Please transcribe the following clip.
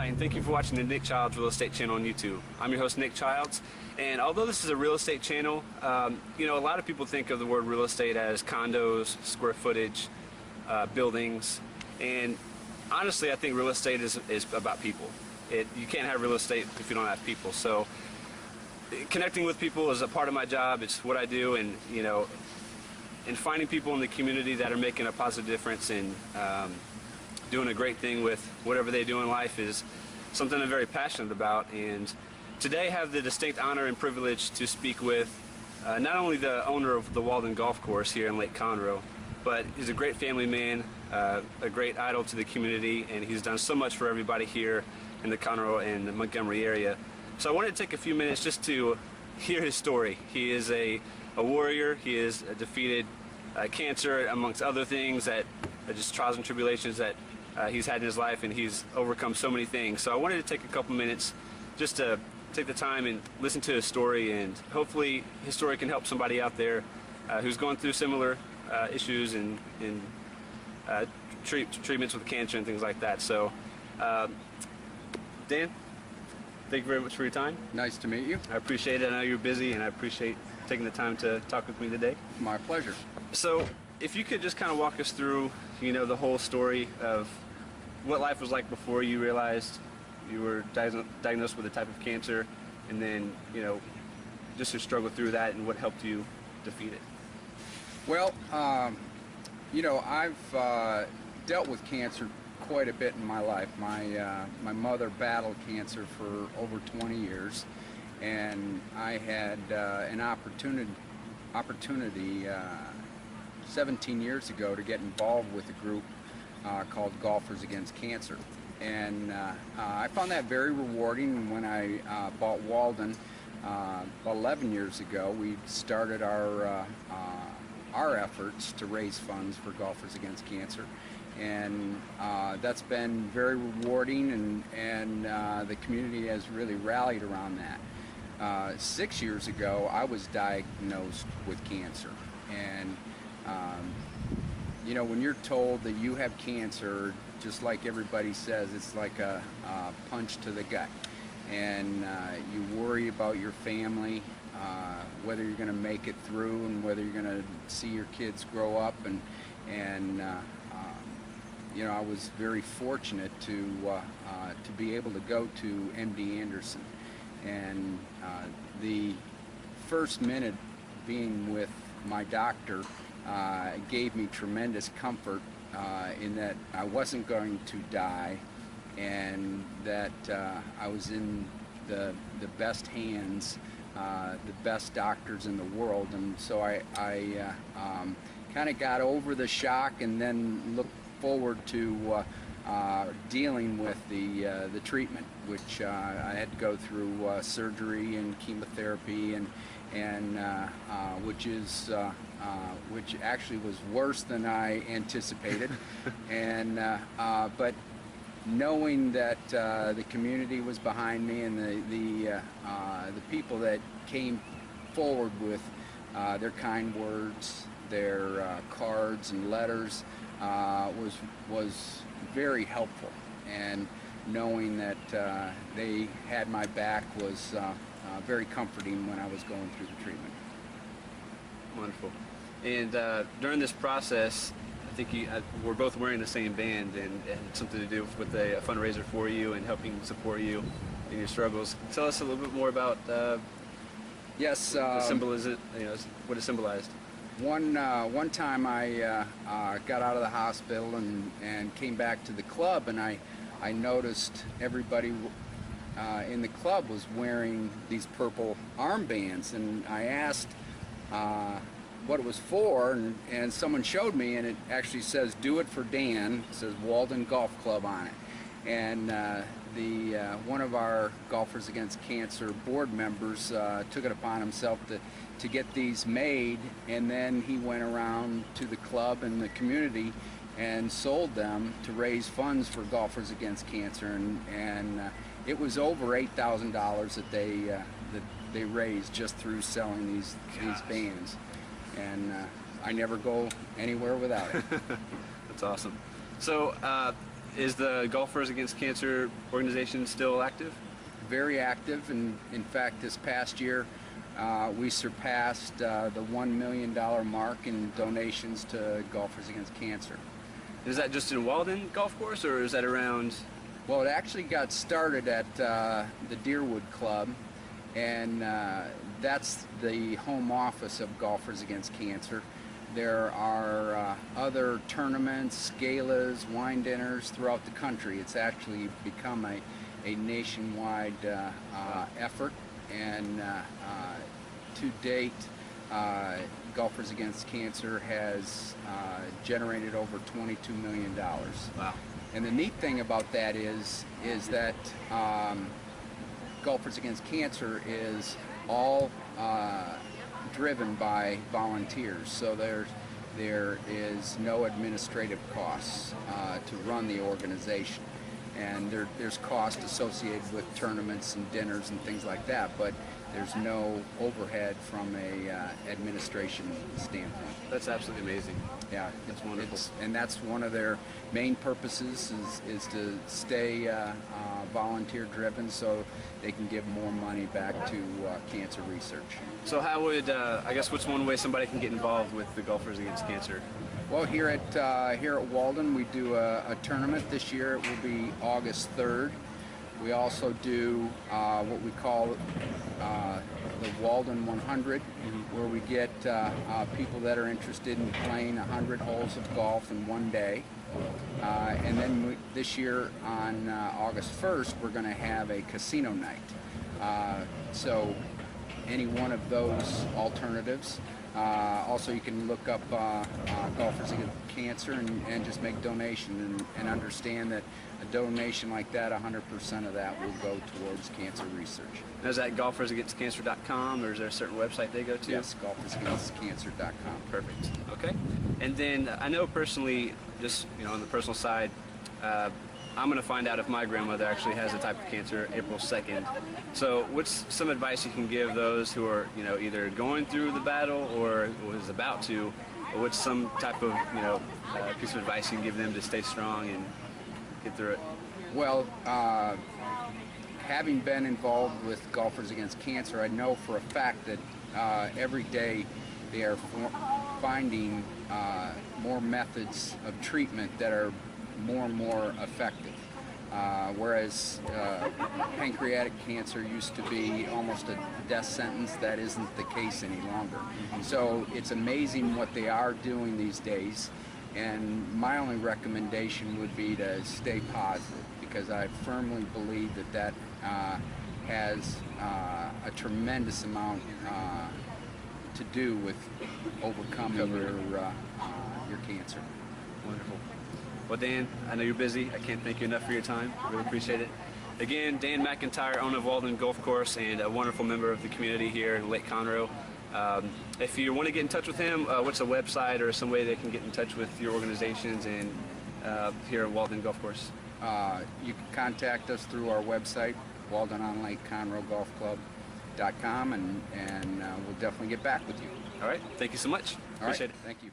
Hi, and thank you for watching the Nick Childs Real Estate Channel on YouTube. I'm your host, Nick Childs, and although this is a real estate channel, you know, a lot of people think of the word real estate as condos, square footage, buildings, and honestly, I think real estate is about people. You can't have real estate if you don't have people. So connecting with people is a part of my job. It's what I do, and you know, and finding people in the community that are making a positive difference and doing a great thing with whatever they do in life is something I'm very passionate about. And today I have the distinct honor and privilege to speak with not only the owner of the Walden Golf Course here in Lake Conroe, but he's a great family man, a great idol to the community, and he's done so much for everybody here in the Conroe and the Montgomery area. So I wanted to take a few minutes just to hear his story. He is a warrior. He has defeated cancer, amongst other things, that just trials and tribulations that he's had in his life, and he's overcome so many things. So I wanted to take a couple minutes just to take the time and listen to his story, and hopefully his story can help somebody out there who's going through similar issues and treatments with cancer and things like that. So Dan, thank you very much for your time. Nice to meet you. I appreciate it. I know you're busy, and I appreciate taking the time to talk with me today. My pleasure. So if you could just kind of walk us through, you know, the whole story of what life was like before you realized you were diagnosed with a type of cancer, and then, you know, just to struggle through that and what helped you defeat it. Well, you know, I've dealt with cancer quite a bit in my life. My mother battled cancer for over 20 years, and I had an opportunity 17 years ago to get involved with a group called Golfers Against Cancer, and I found that very rewarding. When I bought Walden about 11 years ago, we started our efforts to raise funds for Golfers Against Cancer, and that's been very rewarding, and the community has really rallied around that. 6 years ago, I was diagnosed with cancer, and you know, when you're told that you have cancer, just like everybody says, it's like a punch to the gut, and you worry about your family, whether you're going to make it through, and whether you're going to see your kids grow up, and you know, I was very fortunate to be able to go to MD Anderson, and the first minute being with my doctor gave me tremendous comfort in that I wasn't going to die, and that I was in the best hands, the best doctors in the world. And so I kind of got over the shock, and then looked forward to dealing with the treatment, which I had to go through surgery and chemotherapy, and which actually was worse than I anticipated. And but knowing that the community was behind me, and the people that came forward with their kind words, their cards and letters, was very helpful. And knowing that they had my back was very comforting when I was going through the treatment. Wonderful. And during this process, I think we're both wearing the same band, and it had something to do with a fundraiser for you and helping support you in your struggles. Tell us a little bit more about yes, the symbol. Is it, you know, what it symbolized? One time I got out of the hospital and came back to the club, and I noticed everybody in the club was wearing these purple armbands, and I asked what it was for, and someone showed me, and it actually says "Do It for Dan." It says Walden Golf Club on it, and one of our Golfers Against Cancer board members took it upon himself to get these made, and then he went around to the club and the community and sold them to raise funds for Golfers Against Cancer, and it was over $8,000 that they raised just through selling these bands, and I never go anywhere without it. That's awesome. So Is the Golfers Against Cancer organization still active? Very active, and in fact this past year we surpassed the $1 million mark in donations to Golfers Against Cancer. Is that just in Walden Golf Course, or is that around? Well, it actually got started at the Deerwood Club, and that's the home office of Golfers Against Cancer. There are other tournaments, galas, wine dinners throughout the country. It's actually become a nationwide effort, and to date Golfers Against Cancer has generated over $22 million. Wow. And the neat thing about that is that Golfers Against Cancer is all driven by volunteers, so there is no administrative costs to run the organization, and there's cost associated with tournaments and dinners and things like that, but there's no overhead from a administration standpoint. That's absolutely amazing. Yeah, it's wonderful. And that's one of their main purposes is to stay volunteer driven, so they can give more money back to cancer research. So how would, I guess, what's one way somebody can get involved with the Golfers Against Cancer? Well, here at Walden we do a tournament. This year it will be August 3rd. We also do what we call the Walden 100, where we get people that are interested in playing 100 holes of golf in one day. And then this year on August 1st, we're going to have a casino night. So any one of those alternatives. Also, you can look up Golfers Against Cancer and just make donation and understand that a donation like that, 100% of that will go towards cancer research. Now, is that golfersagainstcancer.com, or is there a certain website they go to? Yes, golfersagainstcancer.com. Perfect. Okay. And then I know personally, just on the personal side, I'm going to find out if my grandmother actually has a type of cancer April 2nd. So what's some advice you can give those who are, either going through the battle or was about to, or what's some type of, piece of advice you can give them to stay strong and get through it? Well, having been involved with Golfers Against Cancer, I know for a fact that every day they are finding more methods of treatment that are more and more effective. Whereas pancreatic cancer used to be almost a death sentence, that isn't the case any longer. So it's amazing what they are doing these days, and my only recommendation would be to stay positive, because I firmly believe that has a tremendous amount to do with overcoming your cancer. Wonderful. Well, Dan, I know you're busy. I can't thank you enough for your time. Really appreciate it. Again, Dan McIntyre, owner of Walden Golf Course and a wonderful member of the community here in Lake Conroe. If you want to get in touch with him, what's a website or some way they can get in touch with your organizations and here at Walden Golf Course? You can contact us through our website, WaldenOnLakeConroeGolfClub.com, and we'll definitely get back with you. All right. Thank you so much. All right. Appreciate it. Thank you.